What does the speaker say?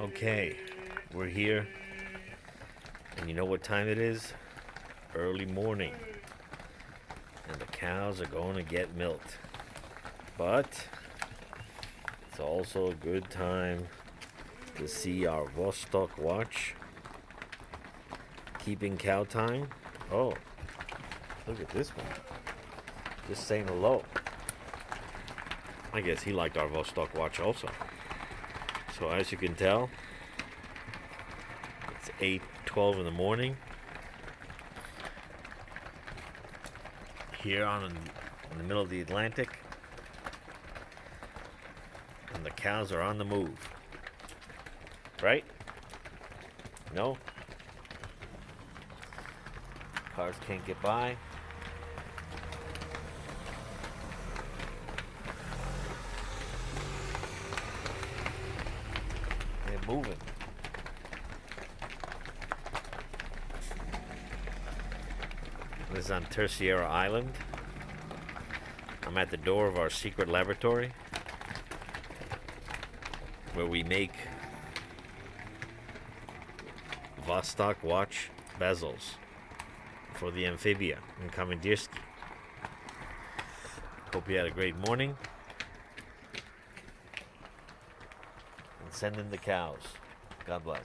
Okay, we're here, and you know what time it is? Early morning, and the cows are going to get milked. But it's also a good time to see our Vostok watch keeping cow time. Oh, look at this one. Just saying hello. I guess he liked our Vostok watch also. So as you can tell, it's 8:12 in the morning here in the middle of the Atlantic, and the cows are on the move. Right? No? Cars can't get by. They're moving. This is on Terceira Island. I'm at the door of our secret laboratory where we make Vostok watch bezels for the Amphibia in Kamendyrski. Hope you had a great morning. And send in the cows. God bless.